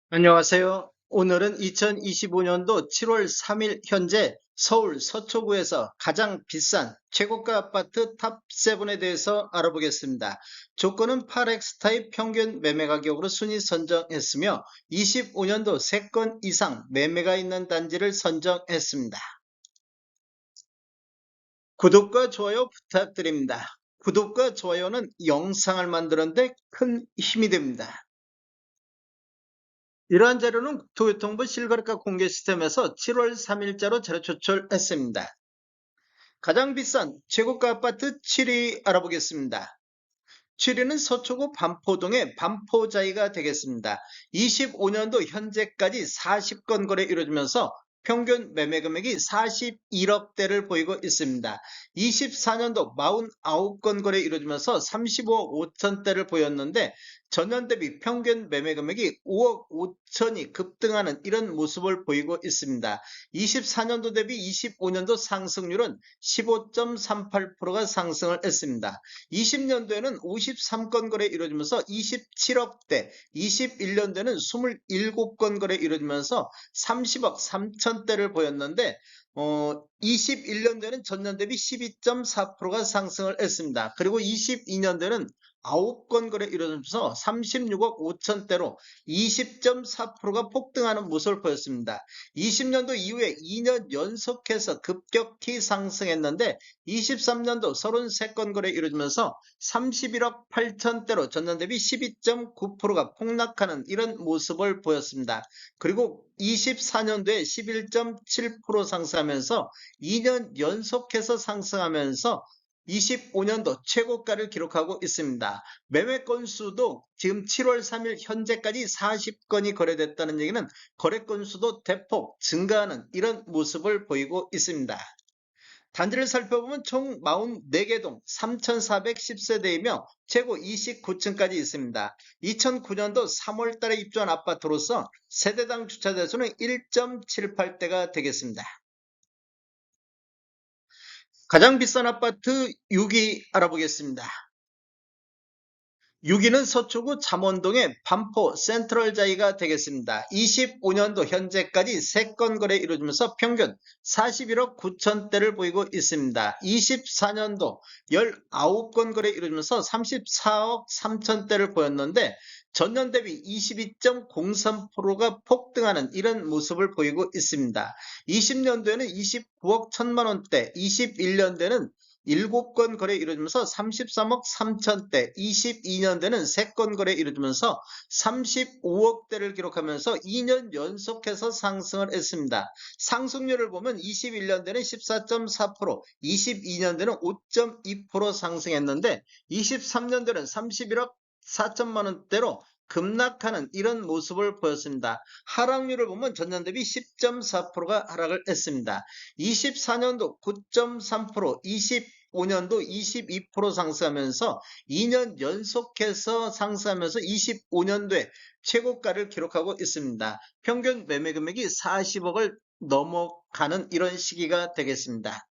안녕하세요. 오늘은 2025년도 7월 3일 현재 서울 서초구에서 가장 비싼 최고가 아파트 탑7에 대해서 알아보겠습니다. 조건은 8X 타입 평균 매매 가격으로 순위 선정했으며 25년도 3건 이상 매매가 있는 단지를 선정했습니다. 구독과 좋아요 부탁드립니다. 구독과 좋아요는 영상을 만드는데 큰 힘이 됩니다. 이러한 자료는 국토교통부 실거래가 공개 시스템에서 7월 3일자로 자료 조철했습니다. 가장 비싼 최고가 아파트 7위 알아보겠습니다. 7위는 서초구 반포동의 반포자이가 되겠습니다. 25년도 현재까지 40건 거래 이루어지면서 평균 매매 금액이 41억대를 보이고 있습니다. 24년도 49건 거래 이루어지면서 35억 5천대를 보였는데 전년 대비 평균 매매 금액이 5억 5천이 급등하는 이런 모습을 보이고 있습니다. 24년도 대비 25년도 상승률은 15.38%가 상승을 했습니다. 20년도에는 53건 거래 이루어지면서 27억대, 21년도에는 27건 거래 이루어지면서 30억 3천대를 보였는데 21년도에는 전년 대비 12.4%가 상승을 했습니다. 그리고 22년도에는 9건 거래 이루어지면서 36억 5천대로 20.4%가 폭등하는 모습을 보였습니다. 20년도 이후에 2년 연속해서 급격히 상승했는데 23년도 33건 거래 이루어지면서 31억 8천대로 전년 대비 12.9%가 폭락하는 이런 모습을 보였습니다. 그리고 24년도에 11.7% 상승하면서 2년 연속해서 상승하면서 25년도 최고가를 기록하고 있습니다. 매매 건수도 지금 7월 3일 현재까지 40건이 거래됐다는 얘기는 거래 건수도 대폭 증가하는 이런 모습을 보이고 있습니다. 단지를 살펴보면 총 44개 동 3,410세대이며 최고 29층까지 있습니다. 2009년도 3월 달에 입주한 아파트로서 세대당 주차 대수는 1.78대가 되겠습니다. 가장 비싼 아파트 6위 알아보겠습니다. 6위는 서초구 잠원동의 반포 센트럴자이가 되겠습니다. 25년도 현재까지 3건 거래 이루어지면서 평균 41억 9천대를 보이고 있습니다. 24년도 19건 거래 이루어지면서 34억 3천대를 보였는데 전년 대비 22.03%가 폭등하는 이런 모습을 보이고 있습니다. 20년도에는 29억 1천만 원대, 21년도에는 7건 거래 이루어지면서 33억 3천대, 22년대는 3건 거래 이루어지면서 35억대를 기록하면서 2년 연속해서 상승을 했습니다. 상승률을 보면 21년대는 14.4%, 22년대는 5.2% 상승했는데 23년대는 31억 4천만 원대로 급락하는 이런 모습을 보였습니다. 하락률을 보면 전년 대비 10.4%가 하락을 했습니다. 24년도 9.3%, 25년도 22% 상승하면서 2년 연속해서 상승하면서 25년도에 최고가를 기록하고 있습니다. 평균 매매 금액이 40억을 넘어가는 이런 시기가 되겠습니다.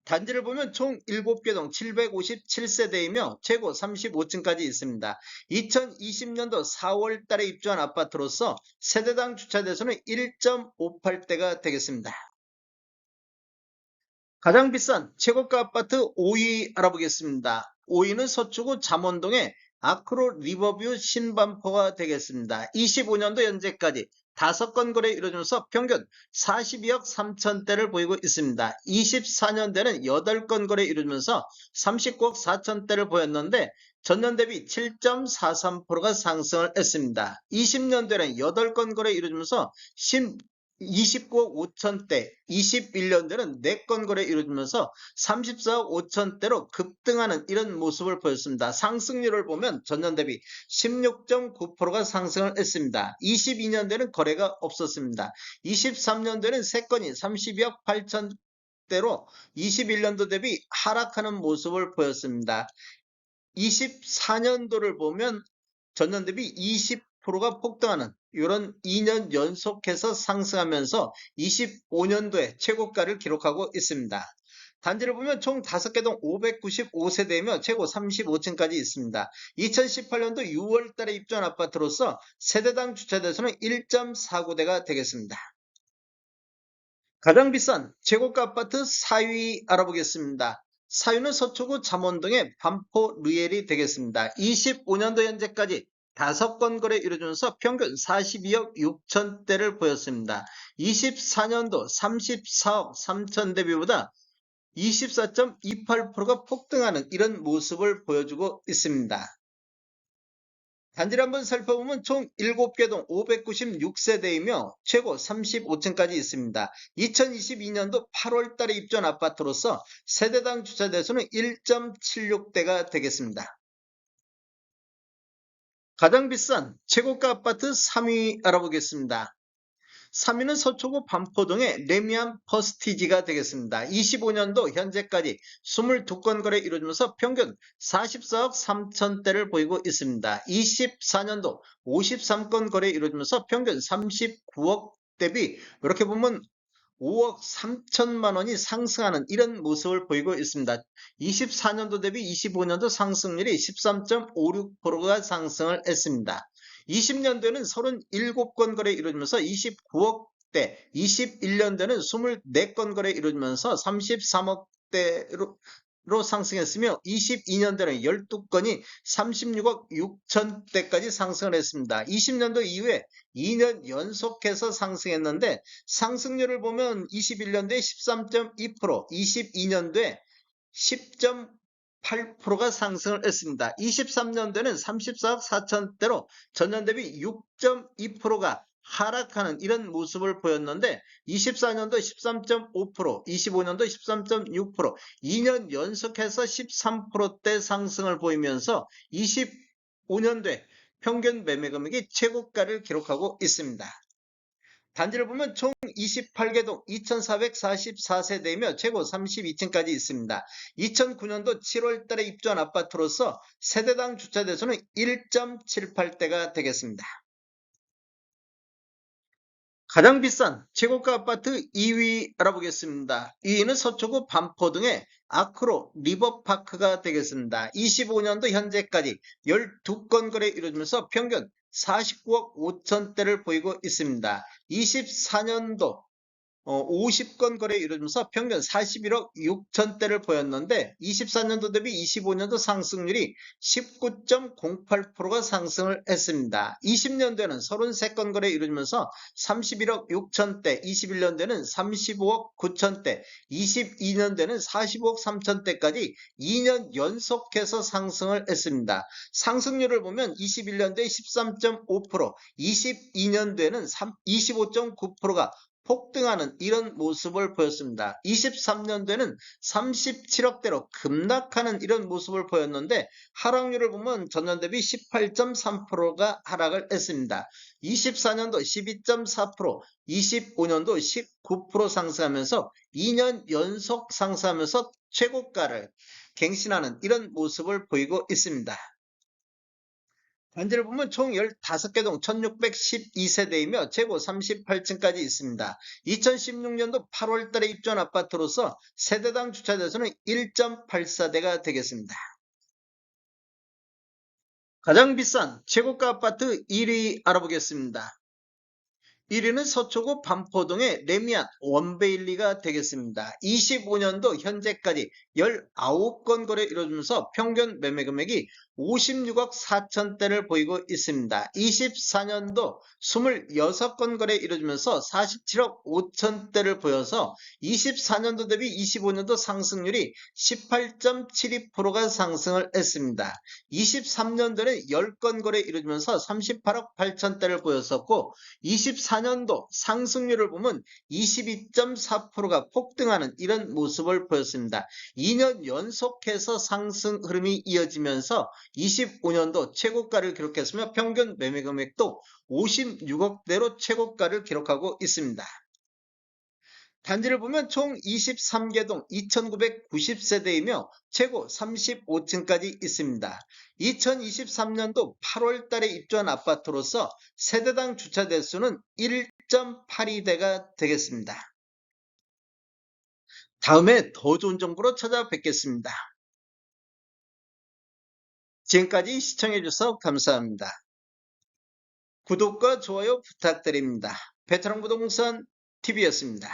단지를 보면 총 7개 동 757세대이며 최고 35층까지 있습니다. 2020년도 4월 달에 입주한 아파트로서 세대당 주차 대수는 1.58대가 되겠습니다. 가장 비싼 최고가 아파트 5위 알아보겠습니다. 5위는 서초구 잠원동의 아크로 리버뷰 신반포가 되겠습니다. 25년도 현재까지 5건 거래 이루어지면서 평균 42억 3천대를 보이고 있습니다. 24년대는 8건 거래 이루어지면서 39억 4천대를 보였는데 전년 대비 7.43%가 상승을 했습니다. 20년대는 8건 거래 이루어지면서 29억 5천대, 21년대는 4건 거래 이루어지면서 34억 5천대로 급등하는 이런 모습을 보였습니다. 상승률을 보면 전년 대비 16.9%가 상승을 했습니다. 22년대는 거래가 없었습니다. 23년도에는 3건이 32억 8천대로 21년도 대비 하락하는 모습을 보였습니다. 24년도를 보면 전년 대비 20%가 폭등하는 이런 2년 연속해서 상승하면서 25년도에 최고가를 기록하고 있습니다. 단지를 보면 총 5개 동 595세대이며 최고 35층까지 있습니다. 2018년도 6월 달에 입주한 아파트로서 세대당 주차대수는 1.49대가 되겠습니다. 가장 비싼 최고가 아파트 4위 알아보겠습니다. 4위는 서초구 잠원동의 반포 루엘이 되겠습니다. 25년도 현재까지 5건 거래 이루어지면서 평균 42억 6천대를 보였습니다. 24년도 34억 3천 대비보다 24.28%가 폭등하는 이런 모습을 보여주고 있습니다. 단지를 한번 살펴보면 총 7개 동 596세대이며 최고 35층까지 있습니다. 2022년도 8월 달에 입주한 아파트로서 세대당 주차 대수는 1.76대가 되겠습니다. 가장 비싼 최고가 아파트 3위 알아보겠습니다. 3위는 서초구 반포동의 레미안 퍼스티지가 되겠습니다. 25년도 현재까지 22건 거래 이루어지면서 평균 44억 3천대를 보이고 있습니다. 24년도 53건 거래 이루어지면서 평균 39억 대비 이렇게 보면 5억 3천만 원이 상승하는 이런 모습을 보이고 있습니다. 24년도 대비 25년도 상승률이 13.56%가 상승을 했습니다. 20년도에는 37건 거래 이루어지면서 29억대, 21년도에는 24건 거래 이루어지면서 33억대로 상승했으며 22년도에는 12건이 36억 6천대까지 상승을 했습니다. 20년도 이후에 2년 연속해서 상승했는데 상승률을 보면 21년도에 13.2%, 22년도에 10.8%가 상승을 했습니다. 23년도에는 34억 4천대로 전년 대비 6.2%가 하락하는 이런 모습을 보였는데 24년도 13.5%, 25년도 13.6%, 2년 연속해서 13%대 상승을 보이면서 25년도에 평균 매매 금액이 최고가를 기록하고 있습니다. 단지를 보면 총 28개 동 2444세대이며 최고 32층까지 있습니다. 2009년도 7월 달에 입주한 아파트로서 세대당 주차 대수는 1.78대가 되겠습니다. 가장 비싼 최고가 아파트 2위 알아보겠습니다. 2위는 서초구 반포동의 아크로 리버파크가 되겠습니다. 25년도 현재까지 12건 거래 이루어지면서 평균 49억 5천대를 보이고 있습니다. 24년도 50건 거래 이루어지면서 평균 41억 6천대를 보였는데 24년도 대비 25년도 상승률이 19.08%가 상승을 했습니다. 20년도에는 33건 거래 이루어지면서 31억 6천대, 21년도에는 35억 9천대, 22년도에는 45억 3천대까지 2년 연속해서 상승을 했습니다. 상승률을 보면 21년도에 13.5%, 22년도에는 25.9%가 폭등하는 이런 모습을 보였습니다. 23년도에는 37억대로 급락하는 이런 모습을 보였는데 하락률을 보면 전년 대비 18.3%가 하락을 했습니다. 24년도 12.4%, 25년도 19% 상승하면서 2년 연속 상승하면서 최고가를 갱신하는 이런 모습을 보이고 있습니다. 단지를 보면 총 15개 동 1612세대이며 최고 38층까지 있습니다. 2016년도 8월 달에 입주한 아파트로서 세대당 주차 대수는 1.84대가 되겠습니다. 가장 비싼 최고가 아파트 1위 알아보겠습니다. 1위는 서초구 반포동의 레미안 원베일리가 되겠습니다. 25년도 현재까지 19건 거래 이루어지면서 평균 매매 금액이 56억 4천대를 보이고 있습니다. 24년도 26건 거래 이루어지면서 47억 5천대를 보여서 24년도 대비 25년도 상승률이 18.72%가 상승을 했습니다. 23년도는 10건 거래 이루어지면서 38억 8천대를 보였었고 24년도 상승률을 보면 22.4%가 폭등하는 이런 모습을 보였습니다. 2년 연속해서 상승 흐름이 이어지면서 25년도 최고가를 기록했으며 평균 매매 금액도 56억대로 최고가를 기록하고 있습니다. 단지를 보면 총 23개 동 2990세대이며 최고 35층까지 있습니다. 2023년도 8월 달에 입주한 아파트로서 세대당 주차 대수는 1.82대가 되겠습니다. 다음에 더 좋은 정보로 찾아뵙겠습니다. 지금까지 시청해주셔서 감사합니다. 구독과 좋아요 부탁드립니다. 베테랑 부동산 TV였습니다.